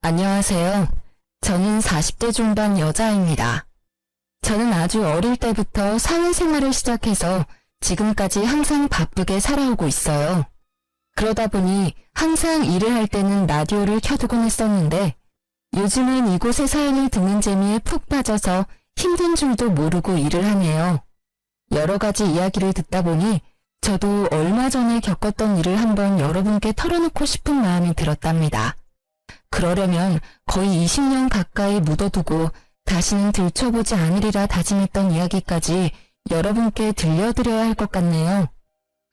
안녕하세요. 저는 40대 중반 여자입니다. 저는 아주 어릴 때부터 사회생활을 시작해서 지금까지 항상 바쁘게 살아오고 있어요. 그러다 보니 항상 일을 할 때는 라디오를 켜두곤 했었는데 요즘은 이곳의 사연을 듣는 재미에 푹 빠져서 힘든 줄도 모르고 일을 하네요. 여러 가지 이야기를 듣다 보니 저도 얼마 전에 겪었던 일을 한번 여러분께 털어놓고 싶은 마음이 들었답니다. 그러려면 거의 20년 가까이 묻어두고 다시는 들춰보지 않으리라 다짐했던 이야기까지 여러분께 들려드려야 할 것 같네요.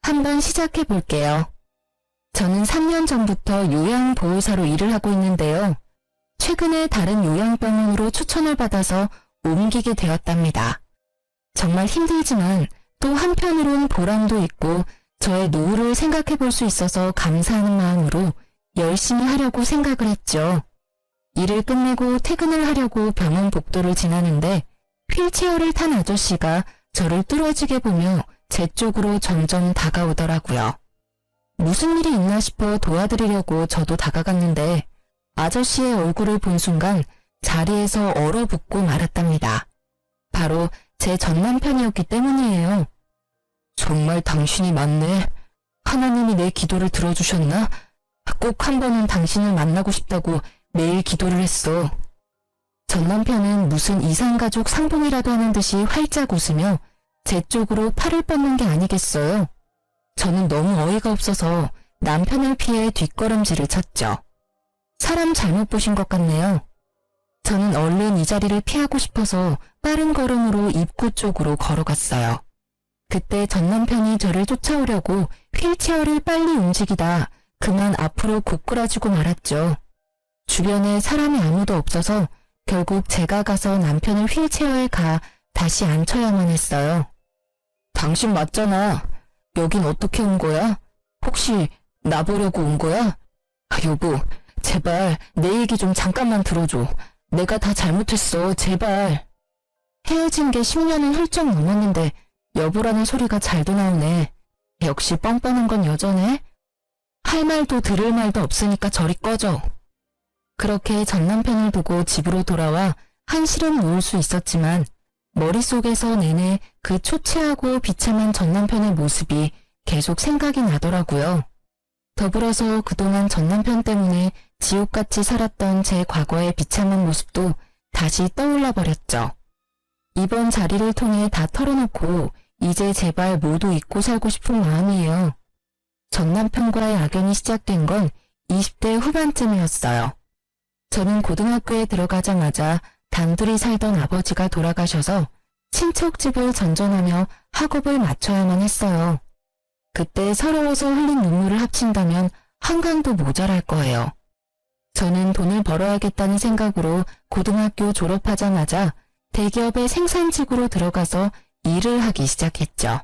한번 시작해 볼게요. 저는 3년 전부터 요양보호사로 일을 하고 있는데요. 최근에 다른 요양병원으로 추천을 받아서 옮기게 되었답니다. 정말 힘들지만 또 한편으론 보람도 있고 저의 노후를 생각해 볼 수 있어서 감사하는 마음으로 열심히 하려고 생각을 했죠. 일을 끝내고 퇴근을 하려고 병원 복도를 지나는데 휠체어를 탄 아저씨가 저를 뚫어지게 보며 제 쪽으로 점점 다가오더라고요. 무슨 일이 있나 싶어 도와드리려고 저도 다가갔는데 아저씨의 얼굴을 본 순간 자리에서 얼어붙고 말았답니다. 바로 제 전남편이었기 때문이에요. 정말 당신이 맞네. 하나님이 내 기도를 들어주셨나? 꼭 한 번은 당신을 만나고 싶다고 매일 기도를 했어. 전남편은 무슨 이산가족 상봉이라도 하는 듯이 활짝 웃으며 제 쪽으로 팔을 뻗는 게 아니겠어요. 저는 너무 어이가 없어서 남편을 피해 뒷걸음질을 쳤죠. 사람 잘못 보신 것 같네요. 저는 얼른 이 자리를 피하고 싶어서 빠른 걸음으로 입구 쪽으로 걸어갔어요. 그때 전남편이 저를 쫓아오려고 휠체어를 빨리 움직이다 그만 앞으로 고꾸라지고 말았죠. 주변에 사람이 아무도 없어서 결국 제가 가서 남편을 휠체어에 가 다시 앉혀야만 했어요. 당신 맞잖아. 여긴 어떻게 온 거야? 혹시 나 보려고 온 거야? 여보, 제발 내 얘기 좀 잠깐만 들어줘. 내가 다 잘못했어, 제발. 헤어진 게 10년은 훌쩍 넘었는데 여보라는 소리가 잘도 나오네. 역시 뻔뻔한 건 여전해? 할 말도 들을 말도 없으니까 저리 꺼져. 그렇게 전남편을 두고 집으로 돌아와 한시름 놓을 수 있었지만 머릿속에서 내내 그 초췌하고 비참한 전남편의 모습이 계속 생각이 나더라고요. 더불어서 그동안 전남편 때문에 지옥같이 살았던 제 과거의 비참한 모습도 다시 떠올라 버렸죠. 이번 자리를 통해 다 털어놓고 이제 제발 모두 잊고 살고 싶은 마음이에요. 전남편과의 악연이 시작된 건 20대 후반쯤이었어요. 저는 고등학교에 들어가자마자 단둘이 살던 아버지가 돌아가셔서 친척집을 전전하며 학업을 마쳐야만 했어요. 그때 서러워서 흘린 눈물을 합친다면 한강도 모자랄 거예요. 저는 돈을 벌어야겠다는 생각으로 고등학교 졸업하자마자 대기업의 생산직으로 들어가서 일을 하기 시작했죠.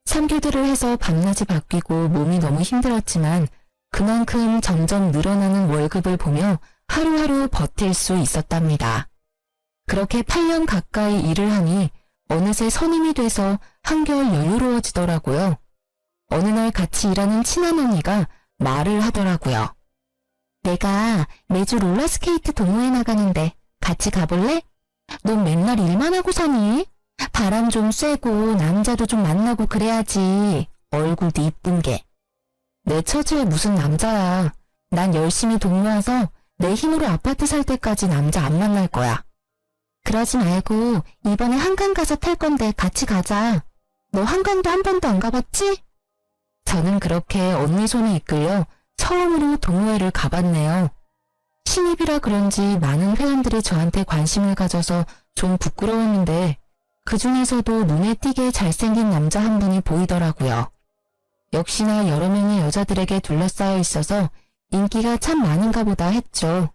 3교대를 해서 밤낮이 바뀌고 몸이 너무 힘들었지만 그만큼 점점 늘어나는 월급을 보며 하루하루 버틸 수 있었답니다. 그렇게 8년 가까이 일을 하니 어느새 선임이 돼서 한결 여유로워지더라고요. 어느 날 같이 일하는 친한 언니가 말을 하더라고요. 내가 매주 롤러스케이트 동호회 나가는데 같이 가볼래? 넌 맨날 일만 하고 사니? 바람 좀 쐬고 남자도 좀 만나고 그래야지. 얼굴도 이쁜 게. 내 처지에 무슨 남자야. 난 열심히 돈 모아서 내 힘으로 아파트 살 때까지 남자 안 만날 거야. 그러지 말고 이번에 한강 가서 탈 건데 같이 가자. 너 한강도 한 번도 안 가봤지? 저는 그렇게 언니 손에 이끌려 처음으로 동호회를 가봤네요. 신입이라 그런지 많은 회원들이 저한테 관심을 가져서 좀 부끄러웠는데 그 중에서도 눈에 띄게 잘생긴 남자 한 분이 보이더라고요. 역시나 여러 명의 여자들에게 둘러싸여 있어서 인기가 참 많은가 보다 했죠.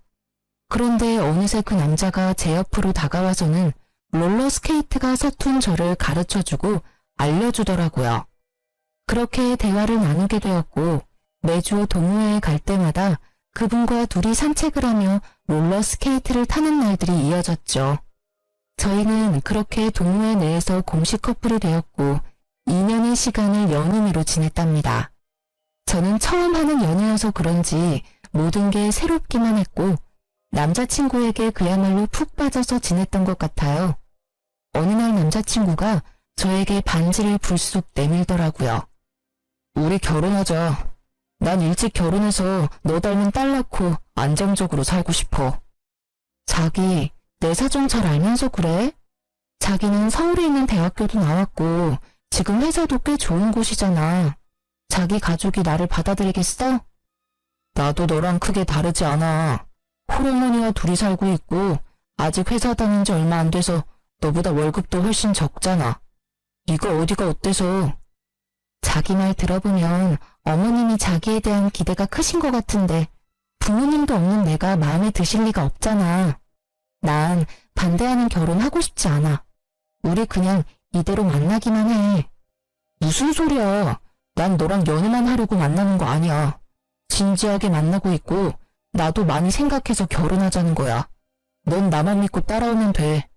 그런데 어느새 그 남자가 제 옆으로 다가와서는 롤러스케이트가 서툰 저를 가르쳐주고 알려주더라고요. 그렇게 대화를 나누게 되었고 매주 동호회에 갈 때마다 그분과 둘이 산책을 하며 롤러스케이트를 타는 날들이 이어졌죠. 저희는 그렇게 동호회 내에서 공식 커플이 되었고 2년의 시간을 연인으로 지냈답니다. 저는 처음 하는 연애여서 그런지 모든 게 새롭기만 했고 남자친구에게 그야말로 푹 빠져서 지냈던 것 같아요. 어느 날 남자친구가 저에게 반지를 불쑥 내밀더라고요. 우리 결혼하자. 난 일찍 결혼해서 너 닮은 딸 낳고 안정적으로 살고 싶어. 자기, 내 사정 잘 알면서 그래? 자기는 서울에 있는 대학교도 나왔고 지금 회사도 꽤 좋은 곳이잖아. 자기 가족이 나를 받아들이겠어? 나도 너랑 크게 다르지 않아. 홀어머니와 둘이 살고 있고 아직 회사 다닌 지 얼마 안 돼서 너보다 월급도 훨씬 적잖아. 네가 어디가 어때서? 자기 말 들어보면 어머님이 자기에 대한 기대가 크신 것 같은데 부모님도 없는 내가 마음에 드실 리가 없잖아. 난 반대하는 결혼 하고 싶지 않아. 우리 그냥 이대로 만나기만 해. 무슨 소리야. 난 너랑 연애만 하려고 만나는 거 아니야. 진지하게 만나고 있고 나도 많이 생각해서 결혼하자는 거야. 넌 나만 믿고 따라오면 돼.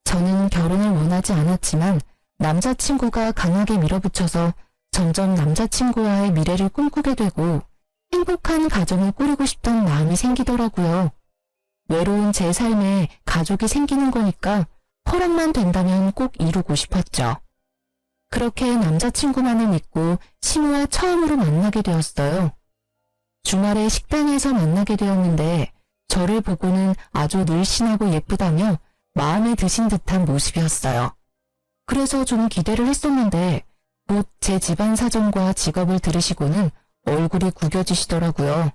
저는 결혼을 원하지 않았지만 남자친구가 강하게 밀어붙여서 점점 남자친구와의 미래를 꿈꾸게 되고 행복한 가정을 꾸리고 싶던 마음이 생기더라고요. 외로운 제 삶에 가족이 생기는 거니까 허락만 된다면 꼭 이루고 싶었죠. 그렇게 남자친구만을 믿고 시무와 처음으로 만나게 되었어요. 주말에 식당에서 만나게 되었는데 저를 보고는 아주 늘씬하고 예쁘다며 마음에 드신 듯한 모습이었어요. 그래서 좀 기대를 했었는데 곧 제 집안 사정과 직업을 들으시고는 얼굴이 구겨지시더라고요.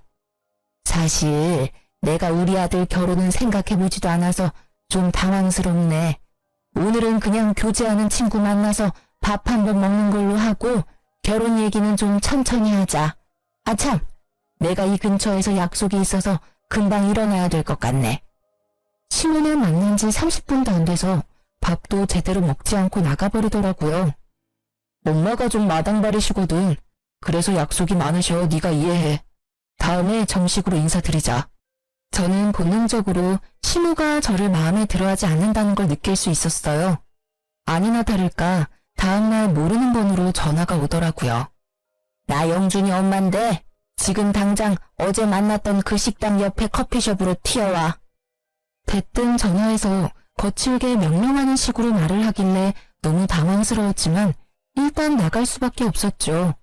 사실 내가 우리 아들 결혼은 생각해보지도 않아서 좀 당황스럽네. 오늘은 그냥 교제하는 친구 만나서 밥 한번 먹는 걸로 하고 결혼 얘기는 좀 천천히 하자. 아참, 내가 이 근처에서 약속이 있어서 금방 일어나야 될 것 같네. 시무는 만난 지 30분도 안 돼서 밥도 제대로 먹지 않고 나가버리더라고요. 엄마가 좀 마당발이시거든. 그래서 약속이 많으셔. 네가 이해해. 다음에 정식으로 인사드리자. 저는 본능적으로 시무가 저를 마음에 들어하지 않는다는 걸 느낄 수 있었어요. 아니나 다를까 다음날 모르는 번호로 전화가 오더라고요. 나 영준이 엄마인데 지금 당장 어제 만났던 그 식당 옆에 커피숍으로 튀어와. 대뜸 전화해서 거칠게 명령하는 식으로 말을 하길래 너무 당황스러웠지만 일단 나갈 수밖에 없었죠.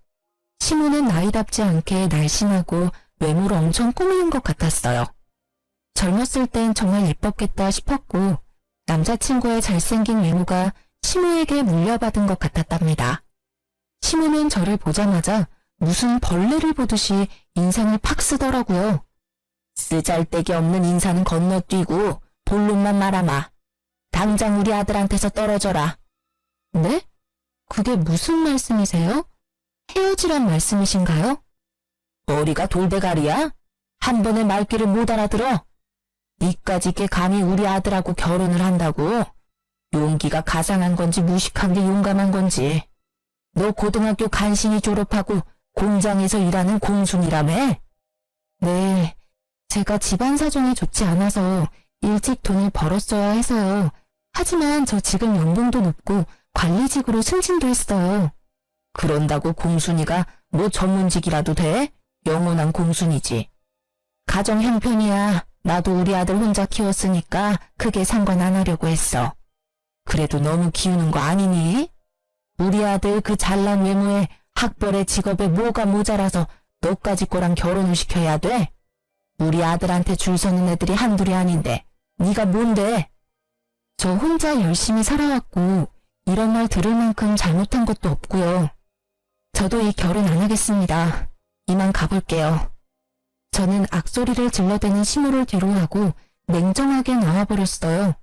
시무는 나이답지 않게 날씬하고 외모를 엄청 꾸미는 것 같았어요. 젊었을 땐 정말 예뻤겠다 싶었고 남자친구의 잘생긴 외모가 시무에게 물려받은 것 같았답니다. 시무는 저를 보자마자 무슨 벌레를 보듯이 인상을 팍 쓰더라고요. 쓰잘데기 없는 인사는 건너뛰고 본론만 말아마. 당장 우리 아들한테서 떨어져라. 네? 그게 무슨 말씀이세요? 헤어지란 말씀이신가요? 머리가 돌대가리야? 한 번에 말귀를 못 알아들어? 니까지 게 감히 우리 아들하고 결혼을 한다고? 용기가 가상한 건지 무식한 게 용감한 건지. 너 고등학교 간신히 졸업하고 공장에서 일하는 공순이라며? 네, 제가 집안 사정이 좋지 않아서 일찍 돈을 벌었어야 해서요. 하지만 저 지금 연봉도 높고 관리직으로 승진도 했어요. 그런다고 공순이가 뭐 전문직이라도 돼? 영원한 공순이지. 가정 형편이야. 나도 우리 아들 혼자 키웠으니까 크게 상관 안 하려고 했어. 그래도 너무 키우는 거 아니니? 우리 아들 그 잘난 외모에 학벌에 직업에 뭐가 모자라서 너까지 거랑 결혼을 시켜야 돼? 우리 아들한테 줄 서는 애들이 한둘이 아닌데 네가 뭔데? 저 혼자 열심히 살아왔고 이런 말 들을 만큼 잘못한 것도 없고요. 저도 이 결혼 안 하겠습니다. 이만 가볼게요. 저는 악소리를 질러대는 시무를 뒤로하고 냉정하게 나와버렸어요.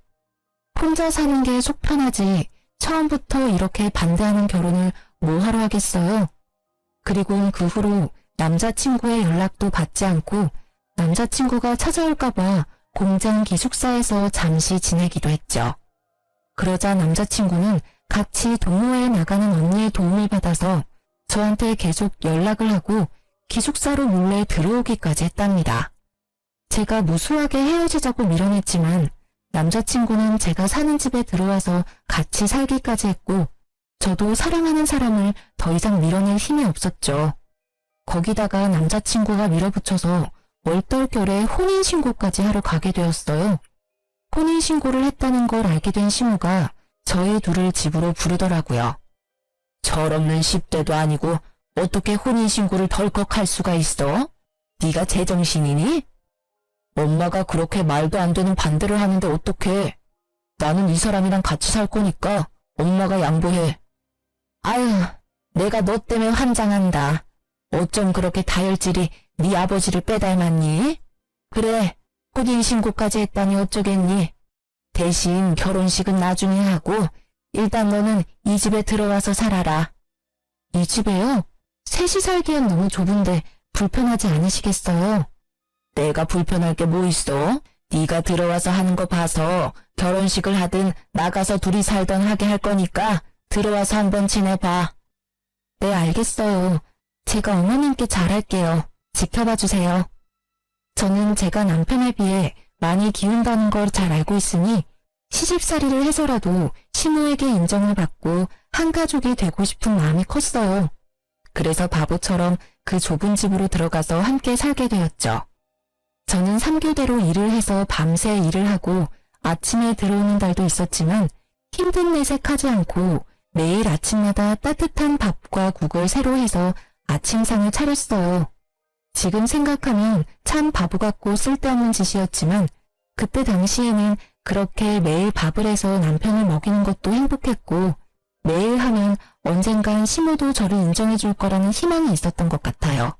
혼자 사는 게 속 편하지 처음부터 이렇게 반대하는 결혼을 뭐하러 하겠어요. 그리고 그 후로 남자친구의 연락도 받지 않고 남자친구가 찾아올까봐 공장 기숙사에서 잠시 지내기도 했죠. 그러자 남자친구는 같이 동호회에 나가는 언니의 도움을 받아서 저한테 계속 연락을 하고 기숙사로 몰래 들어오기까지 했답니다. 제가 무수하게 헤어지자고 밀어냈지만 남자친구는 제가 사는 집에 들어와서 같이 살기까지 했고 저도 사랑하는 사람을 더 이상 밀어낼 힘이 없었죠. 거기다가 남자친구가 밀어붙여서 얼떨결에 혼인신고까지 하러 가게 되었어요. 혼인신고를 했다는 걸 알게 된 시모가 저희 둘을 집으로 부르더라고요. 철없는 10대도 아니고 어떻게 혼인신고를 덜컥 할 수가 있어? 네가 제정신이니? 엄마가 그렇게 말도 안 되는 반대를 하는데 어떡해? 나는 이 사람이랑 같이 살 거니까 엄마가 양보해. 아유, 내가 너 때문에 환장한다. 어쩜 그렇게 다혈질이 네 아버지를 빼닮았니? 그래, 혼인신고까지 했다니 어쩌겠니? 대신 결혼식은 나중에 하고 일단 너는 이 집에 들어와서 살아라. 이 집에요? 셋이 살기엔 너무 좁은데 불편하지 않으시겠어요? 내가 불편할 게 뭐 있어? 네가 들어와서 하는 거 봐서 결혼식을 하든 나가서 둘이 살던 하게 할 거니까 들어와서 한번 지내봐. 네, 알겠어요. 제가 어머님께 잘할게요. 지켜봐 주세요. 저는 제가 남편에 비해 많이 기운다는 걸 잘 알고 있으니 시집살이를 해서라도 시모에게 인정을 받고 한 가족이 되고 싶은 마음이 컸어요. 그래서 바보처럼 그 좁은 집으로 들어가서 함께 살게 되었죠. 저는 3교대로 일을 해서 밤새 일을 하고 아침에 들어오는 달도 있었지만 힘든 내색하지 않고 매일 아침마다 따뜻한 밥과 국을 새로 해서 아침상을 차렸어요. 지금 생각하면 참 바보 같고 쓸데없는 짓이었지만 그때 당시에는 그렇게 매일 밥을 해서 남편을 먹이는 것도 행복했고 매일 하면 언젠간 시모도 저를 인정해 줄 거라는 희망이 있었던 것 같아요.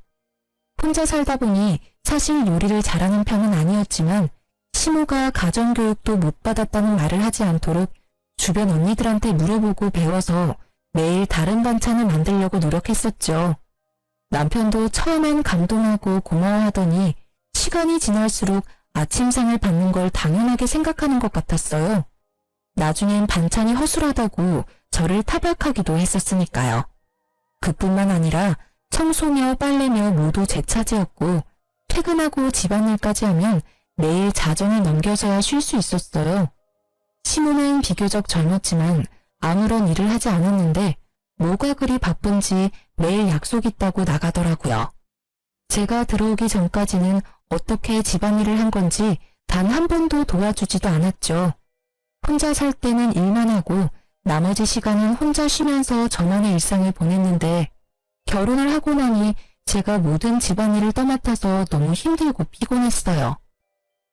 혼자 살다 보니 사실 요리를 잘하는 편은 아니었지만 시모가 가정교육도 못 받았다는 말을 하지 않도록 주변 언니들한테 물어보고 배워서 매일 다른 반찬을 만들려고 노력했었죠. 남편도 처음엔 감동하고 고마워하더니 시간이 지날수록 아침상을 받는 걸 당연하게 생각하는 것 같았어요. 나중엔 반찬이 허술하다고 저를 타박하기도 했었으니까요. 그뿐만 아니라 청소며 빨래며 모두 제 차지였고 퇴근하고 집안일까지 하면 매일 자정을 넘겨서야 쉴 수 있었어요. 시모는 비교적 젊었지만 아무런 일을 하지 않았는데 뭐가 그리 바쁜지 매일 약속 있다고 나가더라고요. 제가 들어오기 전까지는 어떻게 집안일을 한 건지 단 한 번도 도와주지도 않았죠. 혼자 살 때는 일만 하고 나머지 시간은 혼자 쉬면서 저만의 일상을 보냈는데 결혼을 하고 나니 제가 모든 집안일을 떠맡아서 너무 힘들고 피곤했어요.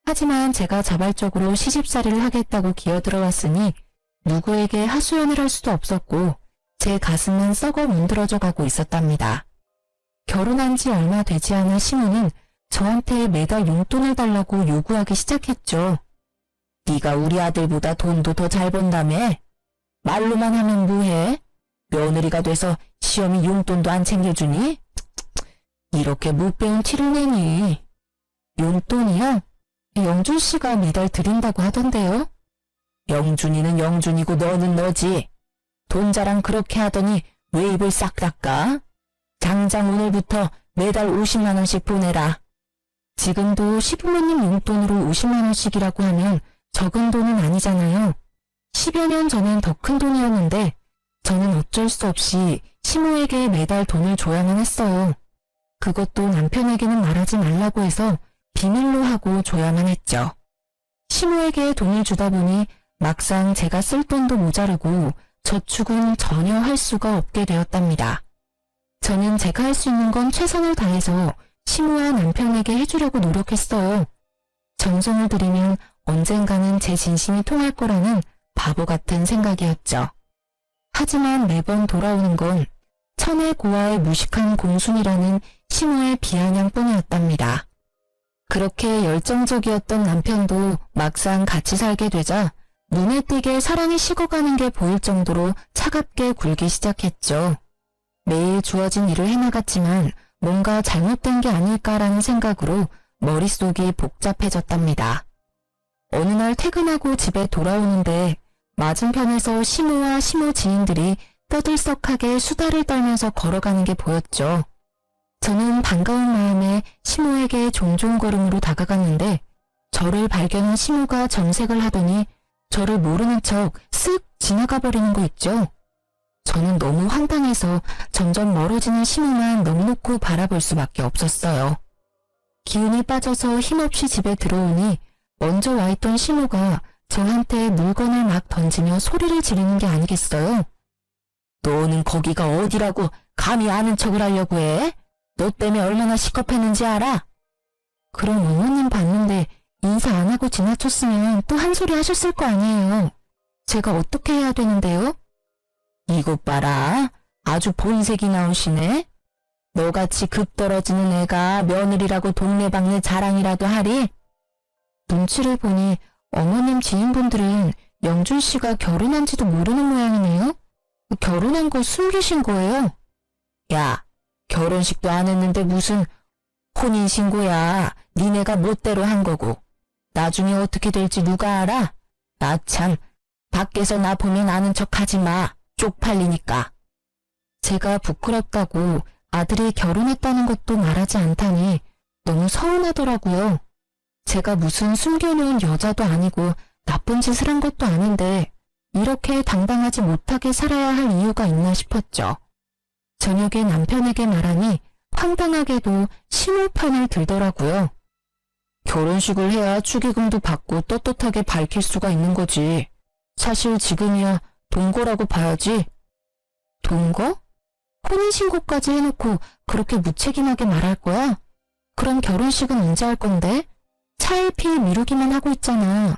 하지만 제가 자발적으로 시집살이를 하겠다고 기어들어왔으니 누구에게 하소연을 할 수도 없었고 제 가슴은 썩어 문드러져 가고 있었답니다. 결혼한 지 얼마 되지 않아 시모는 저한테 매달 용돈을 달라고 요구하기 시작했죠. 네가 우리 아들보다 돈도 더 잘 번다며? 말로만 하면 뭐해? 며느리가 돼서 시험이 용돈도 안 챙겨주니? 이렇게 못 배운 티를 내니. 용돈이요? 영준 씨가 매달 드린다고 하던데요? 영준이는 영준이고 너는 너지. 돈 자랑 그렇게 하더니 왜 입을 싹 닦아? 당장 오늘부터 매달 50만 원씩 보내라. 지금도 시부모님 용돈으로 50만 원씩이라고 하면 적은 돈은 아니잖아요. 10여 년 전엔 더 큰 돈이었는데 저는 어쩔 수 없이 시모에게 매달 돈을 줘야만 했어요. 그것도 남편에게는 말하지 말라고 해서 비밀로 하고 줘야만 했죠. 시모에게 돈을 주다 보니 막상 제가 쓸 돈도 모자르고 저축은 전혀 할 수가 없게 되었답니다. 저는 제가 할 수 있는 건 최선을 다해서 시모와 남편에게 해주려고 노력했어요. 정성을 들이면 언젠가는 제 진심이 통할 거라는 바보 같은 생각이었죠. 하지만 매번 돌아오는 건 천의 고아의 무식한 공순이라는 시모의 비아냥뿐이었답니다. 그렇게 열정적이었던 남편도 막상 같이 살게 되자 눈에 띄게 사랑이 식어가는 게 보일 정도로 차갑게 굴기 시작했죠. 매일 주어진 일을 해나갔지만 뭔가 잘못된 게 아닐까라는 생각으로 머릿속이 복잡해졌답니다. 어느 날 퇴근하고 집에 돌아오는데 맞은편에서 시모와 시모 지인들이 떠들썩하게 수다를 떨면서 걸어가는 게 보였죠. 저는 반가운 마음에 시모에게 종종걸음으로 다가갔는데 저를 발견한 시모가 정색을 하더니 저를 모르는 척 쓱 지나가 버리는 거 있죠. 저는 너무 황당해서 점점 멀어지는 시모만 넋 놓고 바라볼 수밖에 없었어요. 기운이 빠져서 힘없이 집에 들어오니 먼저 와 있던 시모가 저한테 물건을 막 던지며 소리를 지르는 게 아니겠어요? 너는 거기가 어디라고 감히 아는 척을 하려고 해? 너 때문에 얼마나 시겁했는지 알아? 그럼 어머님 봤는데 인사 안 하고 지나쳤으면 또 한 소리 하셨을 거 아니에요. 제가 어떻게 해야 되는데요? 이것 봐라. 아주 본색이 나오시네. 너같이 급 떨어지는 애가 며느리라고 동네방네 자랑이라도 하리? 눈치를 보니 어머님 지인분들은 영준 씨가 결혼한지도 모르는 모양이네요. 결혼한 거 숨기신 거예요? 야, 결혼식도 안 했는데 무슨 혼인신고야. 니네가 멋대로 한 거고. 나중에 어떻게 될지 누가 알아? 나 참, 밖에서 나 보면 아는 척 하지 마. 쪽팔리니까. 제가 부끄럽다고 아들이 결혼했다는 것도 말하지 않다니 너무 서운하더라고요. 제가 무슨 숨겨놓은 여자도 아니고 나쁜 짓을 한 것도 아닌데 이렇게 당당하지 못하게 살아야 할 이유가 있나 싶었죠. 저녁에 남편에게 말하니 황당하게도 심호편을 들더라고요. 결혼식을 해야 축의금도 받고 떳떳하게 밝힐 수가 있는 거지. 사실 지금이야 동거라고 봐야지. 동거? 혼인신고까지 해놓고 그렇게 무책임하게 말할 거야? 그럼 결혼식은 언제 할 건데? 차일피일 미루기만 하고 있잖아.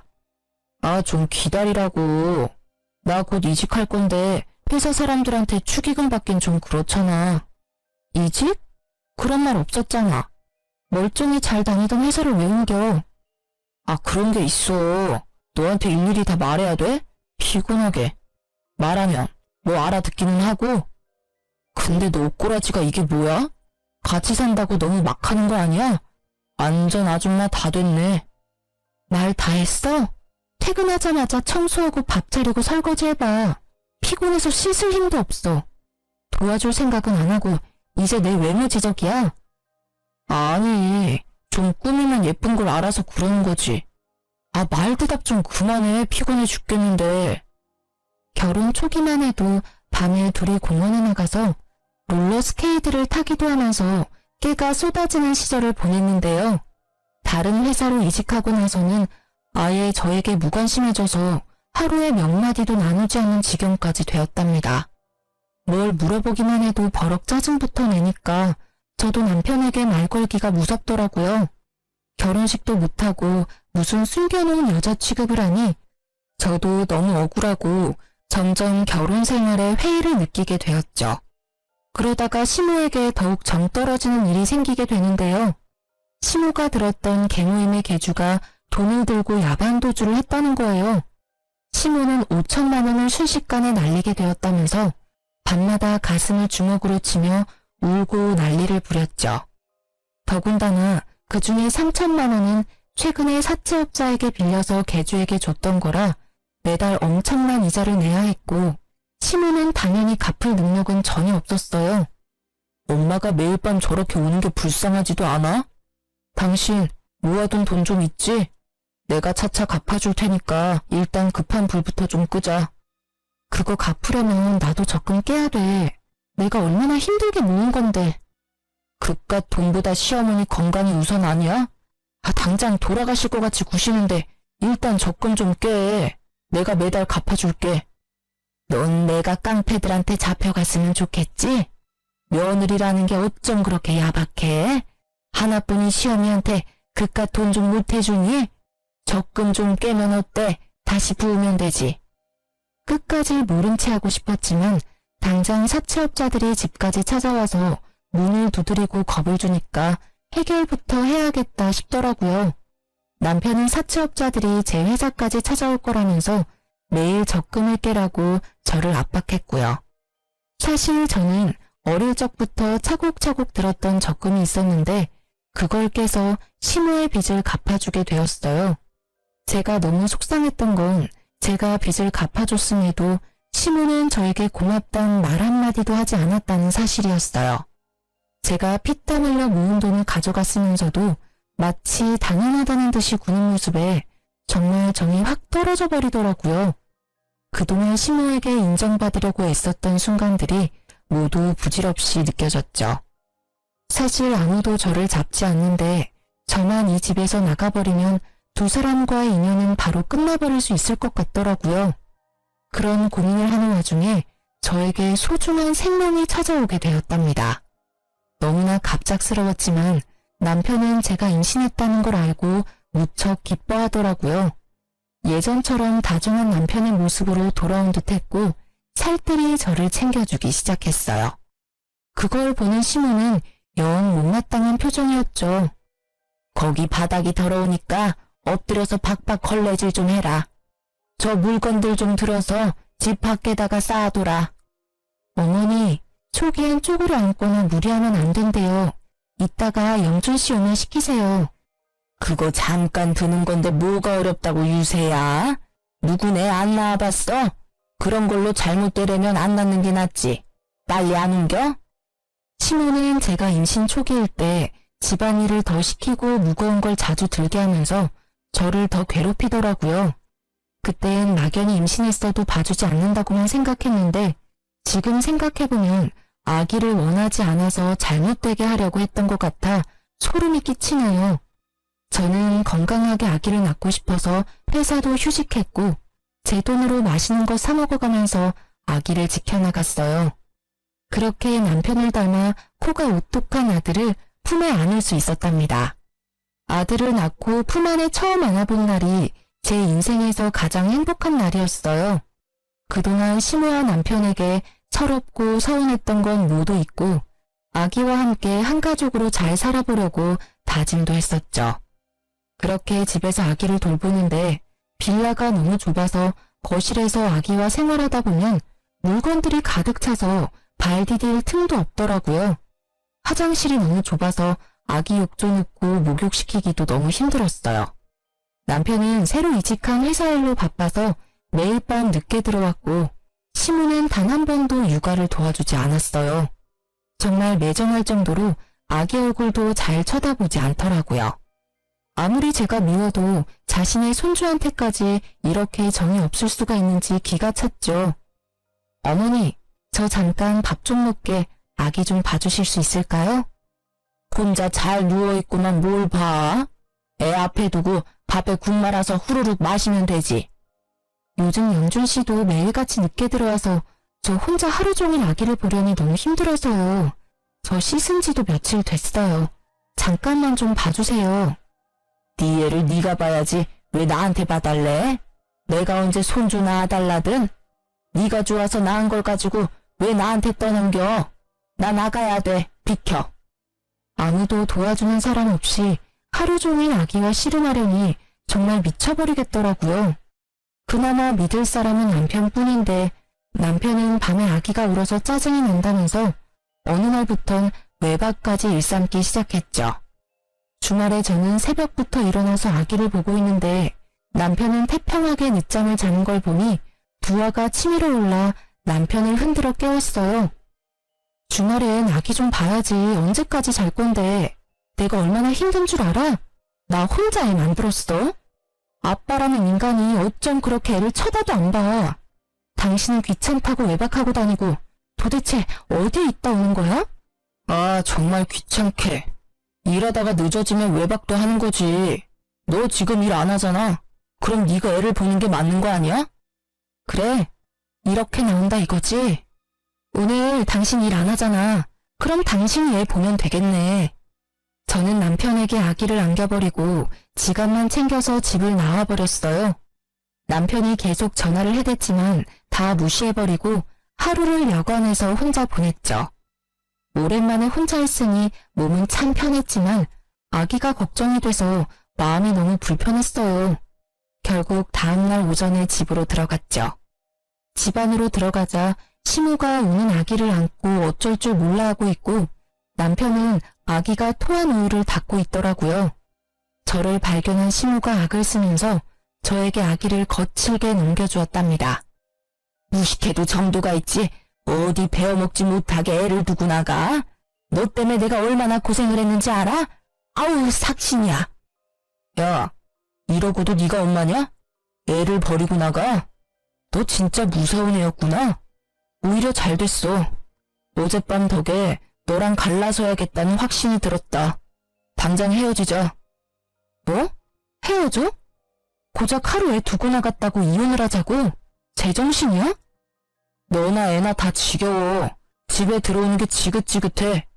아, 좀 기다리라고. 나 곧 이직할 건데 회사 사람들한테 축의금 받긴 좀 그렇잖아. 이직? 그런 말 없었잖아. 멀쩡히 잘 다니던 회사를 왜 옮겨? 아, 그런 게 있어. 너한테 일일이 다 말해야 돼? 피곤하게. 말하면 뭐 알아듣기는 하고. 근데 너 꼬라지가 이게 뭐야? 같이 산다고 너무 막 하는 거 아니야? 완전 아줌마 다 됐네. 말 다 했어? 퇴근하자마자 청소하고 밥 차리고 설거지 해봐. 피곤해서 씻을 힘도 없어. 도와줄 생각은 안 하고 이제 내 외모 지적이야? 아니, 좀 꾸미면 예쁜 걸 알아서 그러는 거지. 아, 말 대답 좀 그만해. 피곤해 죽겠는데. 결혼 초기만 해도 밤에 둘이 공원에 나가서 롤러스케이트를 타기도 하면서 깨가 쏟아지는 시절을 보냈는데요. 다른 회사로 이직하고 나서는 아예 저에게 무관심해져서 하루에 몇 마디도 나누지 않는 지경까지 되었답니다. 뭘 물어보기만 해도 버럭 짜증부터 내니까 저도 남편에게 말 걸기가 무섭더라고요. 결혼식도 못하고 무슨 숨겨놓은 여자 취급을 하니 저도 너무 억울하고 점점 결혼 생활에 회의를 느끼게 되었죠. 그러다가 시모에게 더욱 정 떨어지는 일이 생기게 되는데요. 시모가 들었던 개모임의 개주가 돈을 들고 야반도주를 했다는 거예요. 시모는 5천만 원을 순식간에 날리게 되었다면서 밤마다 가슴을 주먹으로 치며 울고 난리를 부렸죠. 더군다나 그 중에 3천만 원은 최근에 사채업자에게 빌려서 개주에게 줬던 거라 매달 엄청난 이자를 내야 했고 시모는 당연히 갚을 능력은 전혀 없었어요. 엄마가 매일 밤 저렇게 우는 게 불쌍하지도 않아? 당신 모아둔 돈 좀 있지? 내가 차차 갚아줄 테니까 일단 급한 불부터 좀 끄자. 그거 갚으려면 나도 적금 깨야 돼. 내가 얼마나 힘들게 모은 건데. 그깟 돈보다 시어머니 건강이 우선 아니야? 아, 당장 돌아가실 것 같이 구시는데 일단 적금 좀 깨. 내가 매달 갚아줄게. 넌 내가 깡패들한테 잡혀갔으면 좋겠지? 며느리라는 게 어쩜 그렇게 야박해? 하나뿐인 시어미한테 그깟 돈 좀 못 해주니? 적금 좀 깨면 어때? 다시 부으면 되지. 끝까지 모른 채 하고 싶었지만 당장 사채업자들이 집까지 찾아와서 문을 두드리고 겁을 주니까 해결부터 해야겠다 싶더라고요. 남편은 사채업자들이 제 회사까지 찾아올 거라면서 매일 적금을 깨라고 저를 압박했고요. 사실 저는 어릴 적부터 차곡차곡 들었던 적금이 있었는데 그걸 깨서 시모의 빚을 갚아주게 되었어요. 제가 너무 속상했던 건 제가 빚을 갚아줬음에도 시모는 저에게 고맙다는 말 한마디도 하지 않았다는 사실이었어요. 제가 피땀 흘려 모은 돈을 가져갔으면서도 마치 당연하다는 듯이 구는 모습에 정말 정이 확 떨어져 버리더라고요. 그동안 시모에게 인정받으려고 애썼던 순간들이 모두 부질없이 느껴졌죠. 사실 아무도 저를 잡지 않는데 저만 이 집에서 나가버리면 두 사람과의 인연은 바로 끝나버릴 수 있을 것 같더라고요. 그런 고민을 하는 와중에 저에게 소중한 생명이 찾아오게 되었답니다. 너무나 갑작스러웠지만 남편은 제가 임신했다는 걸 알고 무척 기뻐하더라고요. 예전처럼 다정한 남편의 모습으로 돌아온 듯했고 살뜰히 저를 챙겨주기 시작했어요. 그걸 보는 시모는 영 못마땅한 표정이었죠. 거기 바닥이 더러우니까 엎드려서 박박 걸레질 좀 해라. 저 물건들 좀 들어서 집 밖에다가 쌓아둬라. 어머니, 초기엔 쪼그려 앉거나 무리하면 안 된대요. 이따가 영준 씨 오면 시키세요. 그거 잠깐 드는 건데 뭐가 어렵다고 유세야? 누구네 안 낳아봤어? 그런 걸로 잘못되려면 안 낳는 게 낫지. 빨리 안 옮겨? 시모는 제가 임신 초기일 때 집안일을 더 시키고 무거운 걸 자주 들게 하면서 저를 더 괴롭히더라고요. 그땐 막연히 임신했어도 봐주지 않는다고만 생각했는데 지금 생각해보면 아기를 원하지 않아서 잘못되게 하려고 했던 것 같아 소름이 끼치네요. 저는 건강하게 아기를 낳고 싶어서 회사도 휴직했고 제 돈으로 맛있는 거 사 먹어가면서 아기를 지켜나갔어요. 그렇게 남편을 닮아 코가 오똑한 아들을 품에 안을 수 있었답니다. 아들을 낳고 품 안에 처음 안아본 날이 제 인생에서 가장 행복한 날이었어요. 그동안 시모와 남편에게 철없고 서운했던 건 모두 잊고 아기와 함께 한 가족으로 잘 살아보려고 다짐도 했었죠. 그렇게 집에서 아기를 돌보는데 빌라가 너무 좁아서 거실에서 아기와 생활하다 보면 물건들이 가득 차서 발 디딜 틈도 없더라고요. 화장실이 너무 좁아서 아기 욕조 넣고 목욕시키기도 너무 힘들었어요. 남편은 새로 이직한 회사 일로 바빠서 매일 밤 늦게 들어왔고 시모는 단 한 번도 육아를 도와주지 않았어요. 정말 매정할 정도로 아기 얼굴도 잘 쳐다보지 않더라고요. 아무리 제가 미워도 자신의 손주한테까지 이렇게 정이 없을 수가 있는지 기가 찼죠. 어머니, 저 잠깐 밥 좀 먹게 아기 좀 봐주실 수 있을까요? 혼자 잘 누워있고만 뭘 봐? 애 앞에 두고 밥에 국 말아서 후루룩 마시면 되지. 요즘 영준 씨도 매일같이 늦게 들어와서 저 혼자 하루 종일 아기를 보려니 너무 힘들어서요. 저 씻은 지도 며칠 됐어요. 잠깐만 좀 봐주세요. 네 애를 네가 봐야지 왜 나한테 봐달래? 내가 언제 손주 낳아달라든? 네가 좋아서 낳은 걸 가지고 왜 나한테 떠넘겨? 나 나가야 돼. 비켜. 아무도 도와주는 사람 없이 하루 종일 아기와 씨름하려니 정말 미쳐버리겠더라고요. 그나마 믿을 사람은 남편뿐인데 남편은 밤에 아기가 울어서 짜증이 난다면서 어느 날부턴 외박까지 일삼기 시작했죠. 주말에 저는 새벽부터 일어나서 아기를 보고 있는데 남편은 태평하게 늦잠을 자는 걸 보니 부하가 치밀어 올라 남편을 흔들어 깨웠어요. 주말엔 아기 좀 봐야지 언제까지 잘 건데 내가 얼마나 힘든 줄 알아? 나 혼자 애 만들었어? 아빠라는 인간이 어쩜 그렇게 애를 쳐다도 안 봐. 당신은 귀찮다고 외박하고 다니고 도대체 어디에 있다 오는 거야? 아, 정말 귀찮게. 일하다가 늦어지면 외박도 하는 거지. 너 지금 일 안 하잖아. 그럼 네가 애를 보는 게 맞는 거 아니야? 그래, 이렇게 나온다 이거지? 오늘 당신 일 안 하잖아. 그럼 당신이 애 보면 되겠네. 저는 남편에게 아기를 안겨버리고 지갑만 챙겨서 집을 나와버렸어요. 남편이 계속 전화를 해댔지만 다 무시해버리고 하루를 여관에서 혼자 보냈죠. 오랜만에 혼자 있으니 몸은 참 편했지만 아기가 걱정이 돼서 마음이 너무 불편했어요. 결국 다음날 오전에 집으로 들어갔죠. 집 안으로 들어가자 시모가 우는 아기를 안고 어쩔 줄 몰라 하고 있고 남편은 아기가 토한 우유를 닦고 있더라고요. 저를 발견한 시모가 악을 쓰면서 저에게 아기를 거칠게 넘겨주었답니다. 무식해도 정도가 있지 어디 베어먹지 못하게 애를 두고 나가? 너 때문에 내가 얼마나 고생을 했는지 알아? 아우 삭신이야. 야, 이러고도 네가 엄마냐? 애를 버리고 나가? 너 진짜 무서운 애였구나. 오히려 잘 됐어. 어젯밤 덕에 너랑 갈라서야겠다는 확신이 들었다. 당장 헤어지자. 뭐? 헤어져? 고작 하루 애 두고 나갔다고 이혼을 하자고? 제정신이야? 너나 애나 다 지겨워. 집에 들어오는 게 지긋지긋해.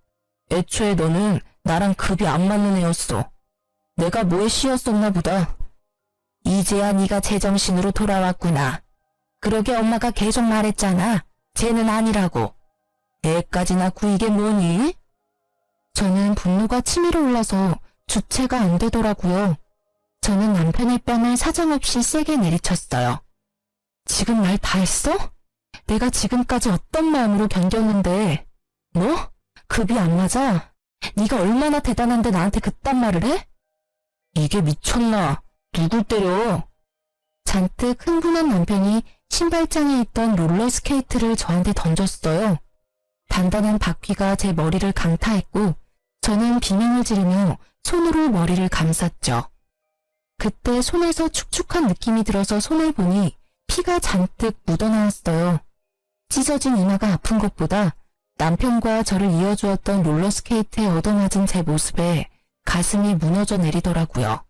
애초에 너는 나랑 급이 안 맞는 애였어. 내가 뭐에 씌였었나 보다. 이제야 네가 제정신으로 돌아왔구나. 그러게 엄마가 계속 말했잖아. 쟤는 아니라고. 애까지나 구이게 뭐니? 저는 분노가 치밀어 올라서 주체가 안 되더라고요. 저는 남편의 뺨을 사정없이 세게 내리쳤어요. 지금 말 다 했어? 내가 지금까지 어떤 마음으로 견뎠는데. 뭐? 급이 안 맞아? 네가 얼마나 대단한데 나한테 그딴 말을 해? 이게 미쳤나? 누굴 때려? 잔뜩 흥분한 남편이 신발장에 있던 롤러스케이트를 저한테 던졌어요. 단단한 바퀴가 제 머리를 강타했고 저는 비명을 지르며 손으로 머리를 감쌌죠. 그때 손에서 축축한 느낌이 들어서 손을 보니 피가 잔뜩 묻어나왔어요. 찢어진 이마가 아픈 것보다 남편과 저를 이어주었던 롤러스케이트에 얻어맞은 제 모습에 가슴이 무너져 내리더라고요.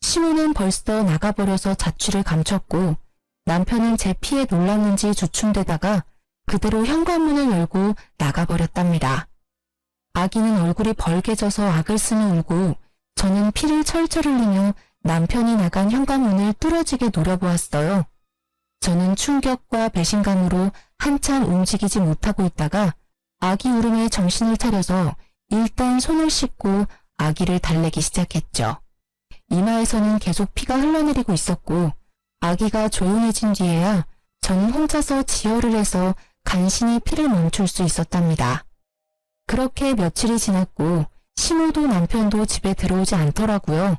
시모는 벌써 나가버려서 자취를 감췄고 남편은 제 피에 놀랐는지 주춤대다가 그대로 현관문을 열고 나가버렸답니다. 아기는 얼굴이 벌개져서 악을 쓰며 울고 저는 피를 철철 흘리며 남편이 나간 현관문을 뚫어지게 노려보았어요. 저는 충격과 배신감으로 한참 움직이지 못하고 있다가 아기 울음에 정신을 차려서 일단 손을 씻고 아기를 달래기 시작했죠. 이마에서는 계속 피가 흘러내리고 있었고 아기가 조용해진 뒤에야 저는 혼자서 지혈을 해서 간신히 피를 멈출 수 있었답니다. 그렇게 며칠이 지났고 시모도 남편도 집에 들어오지 않더라고요.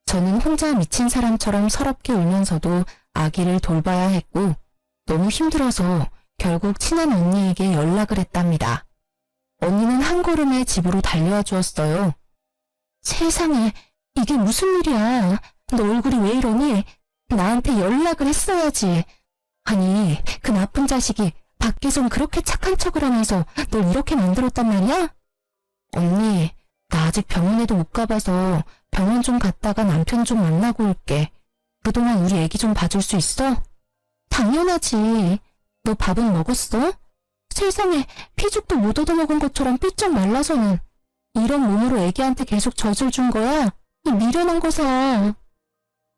저는 혼자 미친 사람처럼 서럽게 울면서도 아기를 돌봐야 했고 너무 힘들어서 결국 친한 언니에게 연락을 했답니다. 언니는 한 걸음에 집으로 달려와 주었어요. 세상에, 이게 무슨 일이야? 너 얼굴이 왜 이러니? 나한테 연락을 했어야지. 아니, 그 나쁜 자식이 밖에선 그렇게 착한 척을 하면서 널 이렇게 만들었단 말이야? 언니, 나 아직 병원에도 못 가봐서 병원 좀 갔다가 남편 좀 만나고 올게. 그동안 우리 애기 좀 봐줄 수 있어? 당연하지. 너 밥은 먹었어? 세상에, 피죽도 못 얻어먹은 것처럼 삐쩍 말라서는. 이런 몸으로 애기한테 계속 젖을 준 거야? 이 미련한 거사.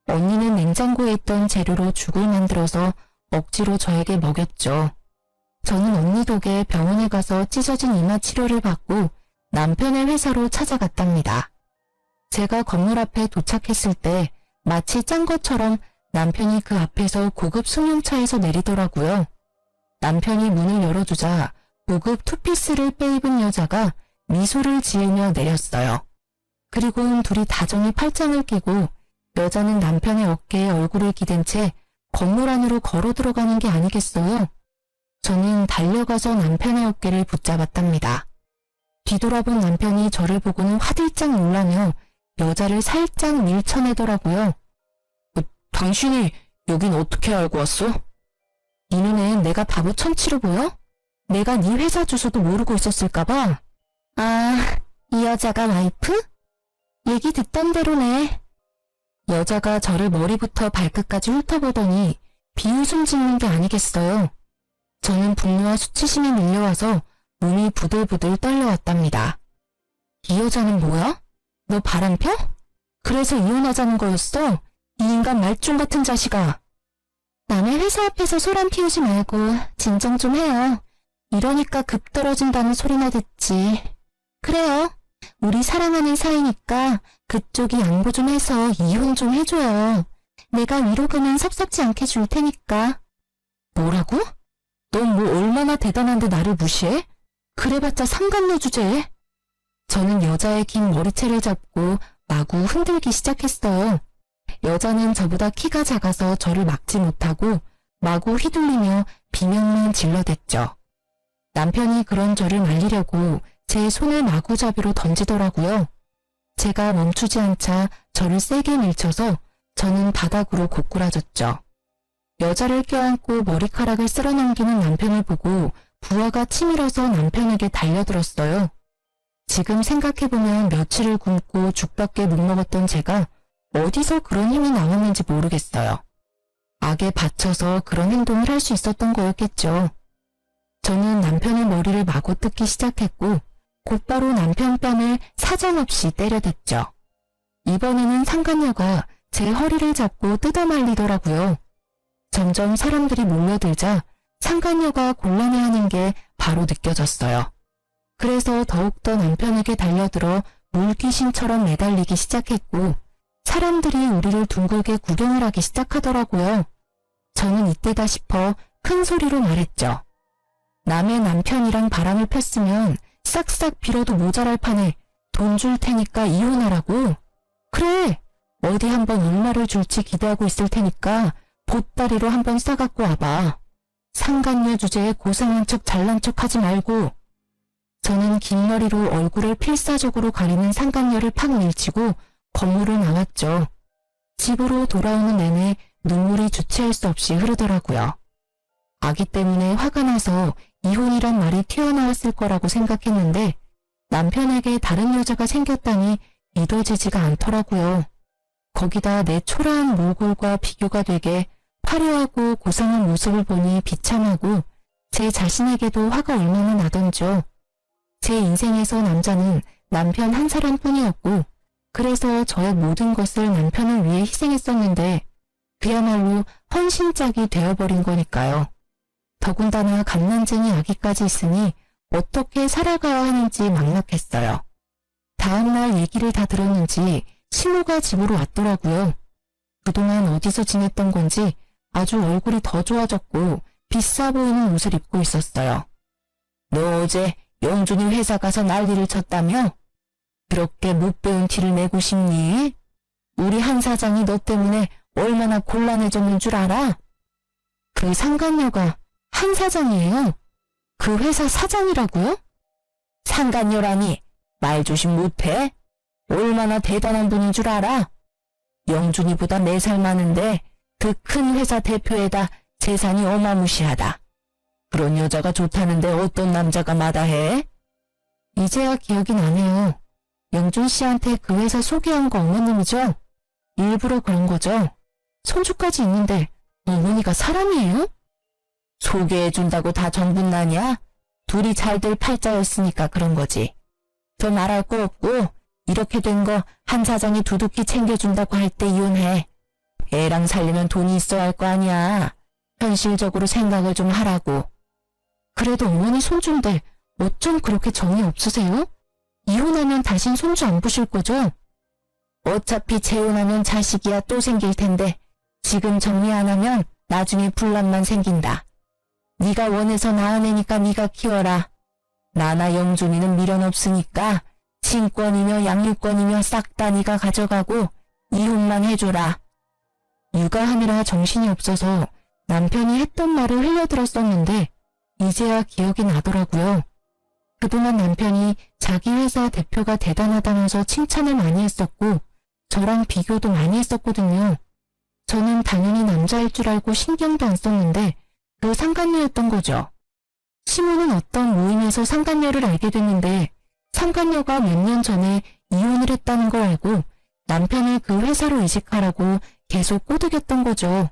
언니는 냉장고에 있던 재료로 죽을 만들어서 억지로 저에게 먹였죠. 저는 언니 덕에 병원에 가서 찢어진 이마 치료를 받고 남편의 회사로 찾아갔답니다. 제가 건물 앞에 도착했을 때 마치 짠 것처럼 남편이 그 앞에서 고급 승용차에서 내리더라고요. 남편이 문을 열어주자 고급 투피스를 빼입은 여자가 미소를 지으며 내렸어요. 그리고는 둘이 다정히 팔짱을 끼고 여자는 남편의 어깨에 얼굴을 기댄 채 건물 안으로 걸어 들어가는 게 아니겠어요? 저는 달려가서 남편의 어깨를 붙잡았답니다. 뒤돌아본 남편이 저를 보고는 화들짝 놀라며 여자를 살짝 밀쳐내더라고요. 당신이 여긴 어떻게 알고 왔어? 네 눈엔 내가 바보 천치로 보여? 내가 네 회사 주소도 모르고 있었을까봐. 아, 이 여자가 와이프? 얘기 듣던 대로네. 여자가 저를 머리부터 발끝까지 훑어보더니 비웃음 짓는 게 아니겠어요. 저는 분노와 수치심이 밀려와서 몸이 부들부들 떨려왔답니다. 이 여자는 뭐야? 너 바람 펴? 그래서 이혼하자는 거였어? 이 인간 말종 같은 자식아. 남의 회사 앞에서 소란 피우지 말고 진정 좀 해요. 이러니까 급 떨어진다는 소리나 듣지. 그래요. 우리 사랑하는 사이니까 그쪽이 양보 좀 해서 이혼 좀 해줘요. 내가 위로금은 섭섭지 않게 줄 테니까. 뭐라고? 넌 뭐 얼마나 대단한데 나를 무시해? 그래봤자 상간녀 주제에. 저는 여자의 긴 머리채를 잡고 마구 흔들기 시작했어요. 여자는 저보다 키가 작아서 저를 막지 못하고 마구 휘둘리며 비명만 질러댔죠. 남편이 그런 저를 말리려고 제 손을 마구잡이로 던지더라고요. 제가 멈추지 않자 저를 세게 밀쳐서 저는 바닥으로 고꾸라졌죠. 여자를 껴안고 머리카락을 쓸어넘기는 남편을 보고 부하가 치밀어서 남편에게 달려들었어요. 지금 생각해보면 며칠을 굶고 죽밖에 못 먹었던 제가 어디서 그런 힘이 나왔는지 모르겠어요. 악에 받쳐서 그런 행동을 할 수 있었던 거였겠죠. 저는 남편의 머리를 마구 뜯기 시작했고 곧바로 남편 뺨을 사정없이 때려댔죠. 이번에는 상간녀가 제 허리를 잡고 뜯어말리더라고요. 점점 사람들이 몰려들자 상간녀가 곤란해하는 게 바로 느껴졌어요. 그래서 더욱더 남편에게 달려들어 물귀신처럼 매달리기 시작했고 사람들이 우리를 둥글게 구경을 하기 시작하더라고요. 저는 이때다 싶어 큰 소리로 말했죠. 남의 남편이랑 바람을 폈으면 싹싹 빌어도 모자랄 판에 돈 줄 테니까 이혼하라고. 그래, 어디 한번 얼마를 줄지 기대하고 있을 테니까 보따리로 한번 싸갖고 와봐. 상간녀 주제에 고상한 척 잘난 척 하지 말고. 저는 긴 머리로 얼굴을 필사적으로 가리는 상간녀를 팍 밀치고 건물을 나왔죠. 집으로 돌아오는 내내 눈물이 주체할 수 없이 흐르더라고요. 아기 때문에 화가 나서 이혼이란 말이 튀어나왔을 거라고 생각했는데 남편에게 다른 여자가 생겼다니 믿어지지가 않더라고요. 거기다 내 초라한 몰골과 비교가 되게 화려하고 고상한 모습을 보니 비참하고 제 자신에게도 화가 얼마나 나던지요. 제 인생에서 남자는 남편 한 사람뿐이었고 그래서 저의 모든 것을 남편을 위해 희생했었는데 그야말로 헌신짝이 되어버린 거니까요. 더군다나 갓난쟁이 아기까지 있으니 어떻게 살아가야 하는지 막막했어요. 다음날 얘기를 다 들었는지 시모가 집으로 왔더라고요. 그동안 어디서 지냈던 건지 아주 얼굴이 더 좋아졌고 비싸 보이는 옷을 입고 있었어요. 너 어제 영준이 회사 가서 난리를 쳤다며? 그렇게 못 배운 티를 내고 싶니? 우리 한 사장이 너 때문에 얼마나 곤란해졌는 줄 알아? 그 상간녀가 한 사장이에요? 그 회사 사장이라고요? 상간녀라니 말 조심 못해? 얼마나 대단한 분인 줄 알아? 영준이보다 4살 많은데 그 큰 회사 대표에다 재산이 어마무시하다. 그런 여자가 좋다는데 어떤 남자가 마다해? 이제야 기억이 나네요. 영준 씨한테 그 회사 소개한 거 어머님이죠? 일부러 그런 거죠? 손주까지 있는데 어머니가 사람이에요? 소개해준다고 다 전분나냐? 둘이 잘될 팔자였으니까 그런 거지. 더 말할 거 없고 이렇게 된 거 한 사장이 두둑히 챙겨준다고 할 때 이혼해. 애랑 살려면 돈이 있어야 할 거 아니야. 현실적으로 생각을 좀 하라고. 그래도 어머니 손주인데 어쩜 그렇게 정이 없으세요? 이혼하면 다신 손주 안 보실 거죠? 어차피 재혼하면 자식이야 또 생길 텐데 지금 정리 안 하면 나중에 분란만 생긴다. 네가 원해서 낳아내니까 네가 키워라. 나나 영준이는 미련 없으니까 친권이며 양육권이며 싹 다 네가 가져가고 이혼만 해줘라. 육아하느라 정신이 없어서 남편이 했던 말을 흘려들었었는데 이제야 기억이 나더라고요. 그동안 남편이 자기 회사 대표가 대단하다면서 칭찬을 많이 했었고 저랑 비교도 많이 했었거든요. 저는 당연히 남자일 줄 알고 신경도 안 썼는데 그 상간녀였던 거죠. 시모는 어떤 모임에서 상간녀를 알게 됐는데 상간녀가 몇 년 전에 이혼을 했다는 걸 알고 남편을 그 회사로 이직하라고 계속 꼬드겼던 거죠.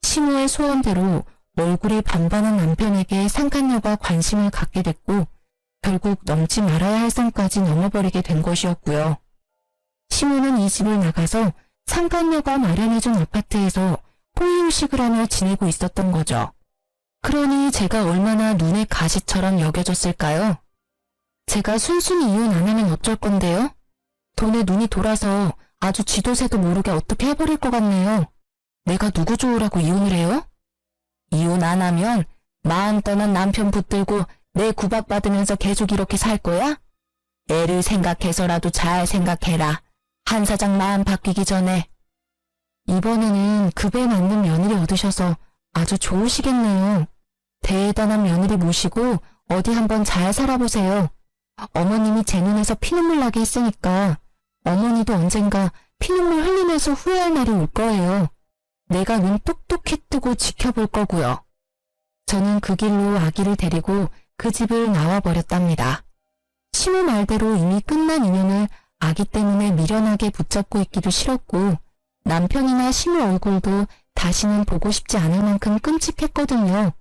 시모의 소원대로 얼굴이 반반한 남편에게 상간녀가 관심을 갖게 됐고 결국 넘지 말아야 할 선까지 넘어버리게 된 것이었고요. 시모는 이 집을 나가서 상간녀가 마련해준 아파트에서 호의호식을 하며 지내고 있었던 거죠. 그러니 제가 얼마나 눈의 가시처럼 여겨졌을까요? 제가 순순히 이혼 안 하면 어쩔 건데요? 돈에 눈이 돌아서 아주 쥐도새도 모르게 어떻게 해버릴 것 같네요. 내가 누구 좋으라고 이혼을 해요? 이혼 안 하면 마음 떠난 남편 붙들고 내 구박받으면서 계속 이렇게 살 거야? 애를 생각해서라도 잘 생각해라. 한 사장 마음 바뀌기 전에. 이번에는 급에 맞는 며느리 얻으셔서 아주 좋으시겠네요. 대단한 며느리 모시고 어디 한번 잘 살아보세요. 어머님이 제 눈에서 피눈물 나게 했으니까 어머니도 언젠가 피눈물 흘리면서 후회할 날이 올 거예요. 내가 눈 똑똑히 뜨고 지켜볼 거고요. 저는 그 길로 아기를 데리고 그 집을 나와버렸답니다. 시모 말대로 이미 끝난 인연을 아기 때문에 미련하게 붙잡고 있기도 싫었고 남편이나 시무 얼굴도 다시는 보고 싶지 않을 만큼 끔찍했거든요.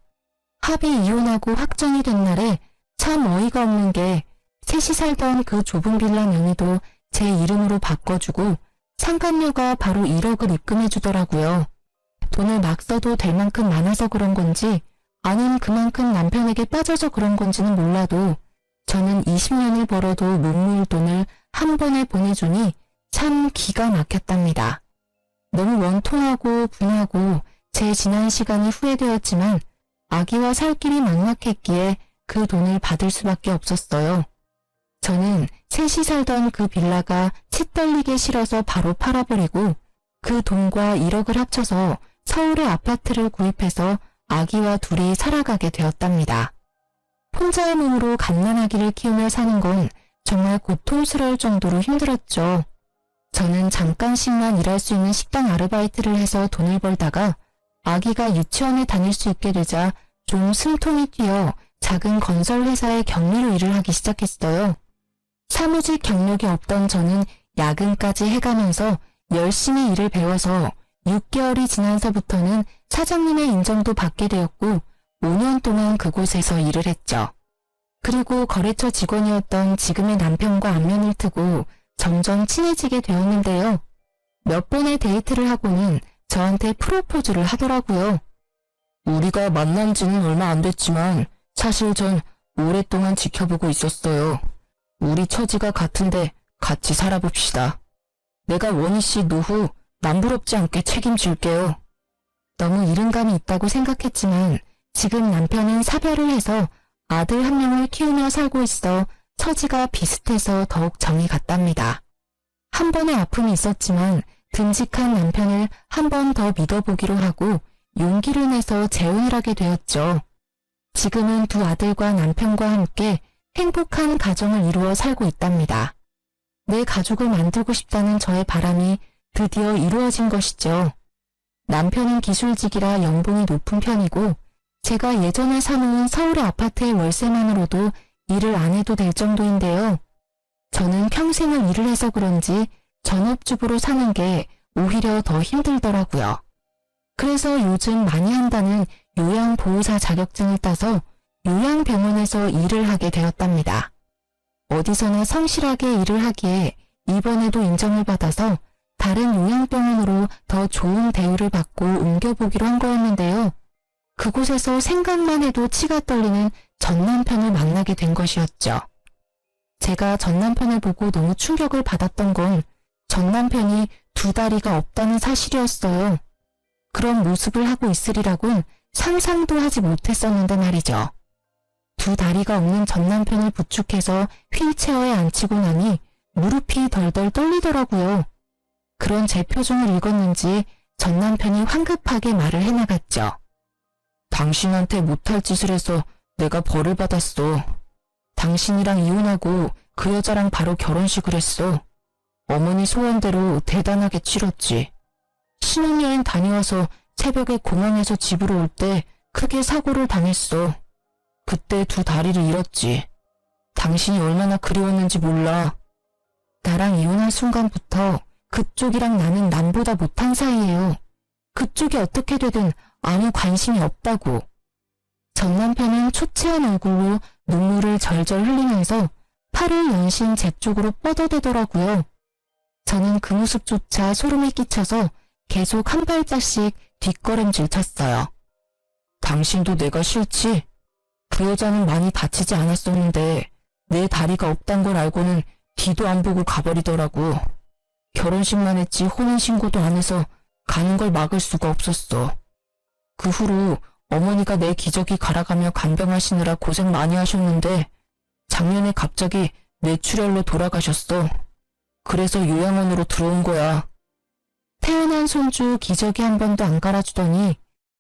합의 이혼하고 확정이 된 날에 참 어이가 없는 게 셋이 살던 그 좁은 빌라 명의도 제 이름으로 바꿔주고 상간료가 바로 1억을 입금해주더라고요. 돈을 막 써도 될 만큼 많아서 그런 건지 아님 그만큼 남편에게 빠져서 그런 건지는 몰라도 저는 20년을 벌어도 못 모을 돈을 한 번에 보내주니 참 기가 막혔답니다. 너무 원통하고 분하고 제 지난 시간이 후회되었지만 아기와 살 길이 막막했기에 그 돈을 받을 수밖에 없었어요. 저는 셋이 살던 그 빌라가 치 떨리게 싫어서 바로 팔아버리고 그 돈과 1억을 합쳐서 서울의 아파트를 구입해서 아기와 둘이 살아가게 되었답니다. 혼자의 몸으로 갓난아기를 키우며 사는 건 정말 고통스러울 정도로 힘들었죠. 저는 잠깐씩만 일할 수 있는 식당 아르바이트를 해서 돈을 벌다가 아기가 유치원에 다닐 수 있게 되자 좀 숨통이 튀어 작은 건설 회사의 경리로 일을 하기 시작했어요. 사무직 경력이 없던 저는 야근까지 해가면서 열심히 일을 배워서 6개월이 지나서부터는 사장님의 인정도 받게 되었고 5년 동안 그곳에서 일을 했죠. 그리고 거래처 직원이었던 지금의 남편과 안면을 트고 점점 친해지게 되었는데요. 몇 번의 데이트를 하고는 저한테 프로포즈를 하더라고요. 우리가 만난 지는 얼마 안 됐지만 사실 전 오랫동안 지켜보고 있었어요. 우리 처지가 같은데 같이 살아봅시다. 내가 원희 씨 노후 남부럽지 않게 책임질게요. 너무 이른감이 있다고 생각했지만 지금 남편은 사별을 해서 아들 한 명을 키우며 살고 있어 처지가 비슷해서 더욱 정이 갔답니다. 한 번의 아픔이 있었지만 듬직한 남편을 한 번 더 믿어보기로 하고 용기를 내서 재혼을 하게 되었죠. 지금은 두 아들과 남편과 함께 행복한 가정을 이루어 살고 있답니다. 내 가족을 만들고 싶다는 저의 바람이 드디어 이루어진 것이죠. 남편은 기술직이라 연봉이 높은 편이고 제가 예전에 사놓은 서울의 아파트의 월세만으로도 일을 안 해도 될 정도인데요. 저는 평생을 일을 해서 그런지 전업주부로 사는 게 오히려 더 힘들더라고요. 그래서 요즘 많이 한다는 요양보호사 자격증을 따서 요양병원에서 일을 하게 되었답니다. 어디서나 성실하게 일을 하기에 이번에도 인정을 받아서 다른 요양병원으로 더 좋은 대우를 받고 옮겨보기로 한 거였는데요. 그곳에서 생각만 해도 치가 떨리는 전 남편을 만나게 된 것이었죠. 제가 전 남편을 보고 너무 충격을 받았던 건 전 남편이 두 다리가 없다는 사실이었어요. 그런 모습을 하고 있으리라곤 상상도 하지 못했었는데 말이죠. 두 다리가 없는 전 남편을 부축해서 휠체어에 앉히고 나니 무릎이 덜덜 떨리더라고요. 그런 제 표정을 읽었는지 전 남편이 황급하게 말을 해나갔죠. 당신한테 못할 짓을 해서 내가 벌을 받았어. 당신이랑 이혼하고 그 여자랑 바로 결혼식을 했어. 어머니 소원대로 대단하게 치렀지. 신혼여행 다녀와서 새벽에 공항에서 집으로 올 때 크게 사고를 당했어. 그때 두 다리를 잃었지. 당신이 얼마나 그리웠는지 몰라. 나랑 이혼한 순간부터 그쪽이랑 나는 남보다 못한 사이예요. 그쪽이 어떻게 되든 아무 관심이 없다고. 전 남편은 초췌한 얼굴로 눈물을 절절 흘리면서 팔을 연신 제 쪽으로 뻗어대더라고요. 저는 그 모습조차 소름이 끼쳐서 계속 한 발짝씩 뒷걸음질 쳤어요. 당신도 내가 싫지? 그 여자는 많이 다치지 않았었는데 내 다리가 없단 걸 알고는 뒤도 안 보고 가버리더라고. 결혼식만 했지 혼인신고도 안 해서 가는 걸 막을 수가 없었어. 그 후로 어머니가 내 기저귀 갈아가며 간병하시느라 고생 많이 하셨는데 작년에 갑자기 뇌출혈로 돌아가셨어. 그래서 요양원으로 들어온 거야. 태어난 손주 기저귀 한 번도 안 갈아주더니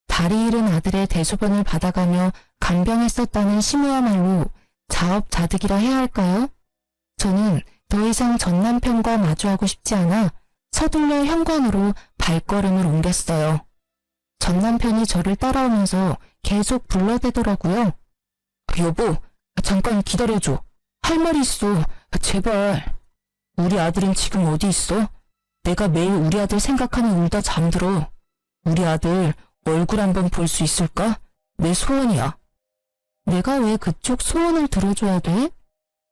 다리 잃은 아들의 대소변을 받아가며 간병했었다는 시무야말로 자업자득이라 해야 할까요? 저는 더 이상 전 남편과 마주하고 싶지 않아 서둘러 현관으로 발걸음을 옮겼어요. 전 남편이 저를 따라오면서 계속 불러대더라고요. 여보, 잠깐 기다려줘. 할 말이 있어. 제발. 우리 아들은 지금 어디 있어? 내가 매일 우리 아들 생각하면 울다 잠들어. 우리 아들 얼굴 한번 볼 수 있을까? 내 소원이야. 내가 왜 그쪽 소원을 들어줘야 돼?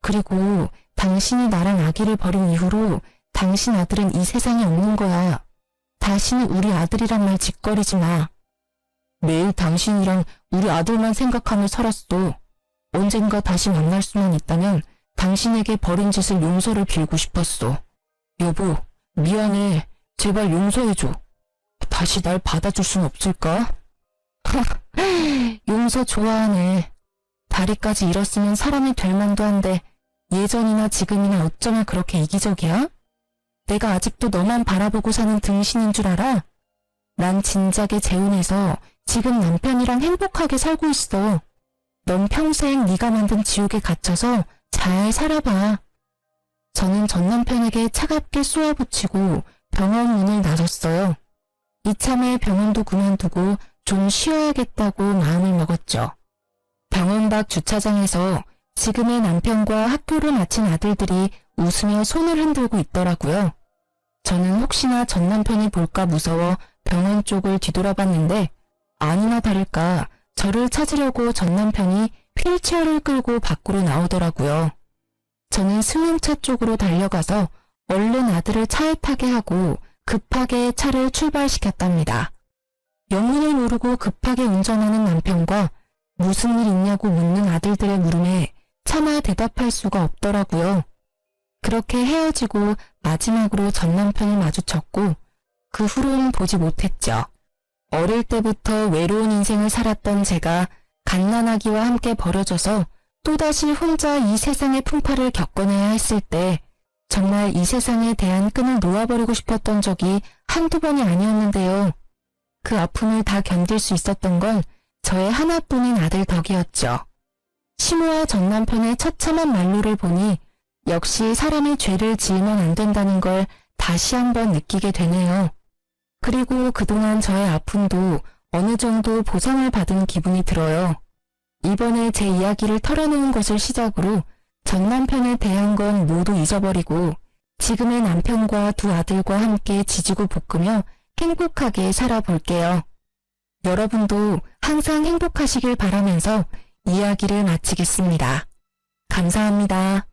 그리고 당신이 나랑 아기를 버린 이후로 당신 아들은 이 세상에 없는 거야. 다시는 우리 아들이란 말 짓거리지 마. 매일 당신이랑 우리 아들만 생각하며 살았어. 언젠가 다시 만날 수만 있다면 당신에게 벌인 짓을 용서를 빌고 싶었어. 여보, 미안해. 제발 용서해줘. 다시 날 받아줄 순 없을까? 용서 좋아하네. 다리까지 잃었으면 사람이 될 만도 한데 예전이나 지금이나 어쩌면 그렇게 이기적이야? 내가 아직도 너만 바라보고 사는 등신인 줄 알아? 난 진작에 재혼해서 지금 남편이랑 행복하게 살고 있어. 넌 평생 네가 만든 지옥에 갇혀서 잘 살아봐. 저는 전 남편에게 차갑게 쏘아붙이고 병원 문을 나섰어요. 이참에 병원도 그만두고 좀 쉬어야겠다고 마음을 먹었죠. 병원 밖 주차장에서 지금의 남편과 학교를 마친 아들들이 웃으며 손을 흔들고 있더라고요. 저는 혹시나 전 남편이 볼까 무서워 병원 쪽을 뒤돌아봤는데 아니나 다를까 저를 찾으려고 전 남편이 휠체어를 끌고 밖으로 나오더라고요. 저는 승용차 쪽으로 달려가서 얼른 아들을 차에 타게 하고 급하게 차를 출발시켰답니다. 영문을 모르고 급하게 운전하는 남편과 무슨 일 있냐고 묻는 아들들의 물음에 차마 대답할 수가 없더라고요. 그렇게 헤어지고 마지막으로 전 남편을 마주쳤고 그 후로는 보지 못했죠. 어릴 때부터 외로운 인생을 살았던 제가 갓난아기와 함께 버려져서 또다시 혼자 이 세상의 풍파를 겪어내야 했을 때 정말 이 세상에 대한 끈을 놓아버리고 싶었던 적이 한두 번이 아니었는데요. 그 아픔을 다 견딜 수 있었던 건 저의 하나뿐인 아들 덕이었죠. 시모와 전 남편의 처참한 말로를 보니 역시 사람이 죄를 지으면 안 된다는 걸 다시 한번 느끼게 되네요. 그리고 그동안 저의 아픔도 어느 정도 보상을 받은 기분이 들어요. 이번에 제 이야기를 털어놓은 것을 시작으로 전 남편에 대한 건 모두 잊어버리고 지금의 남편과 두 아들과 함께 지지고 볶으며 행복하게 살아볼게요. 여러분도 항상 행복하시길 바라면서 이야기를 마치겠습니다. 감사합니다.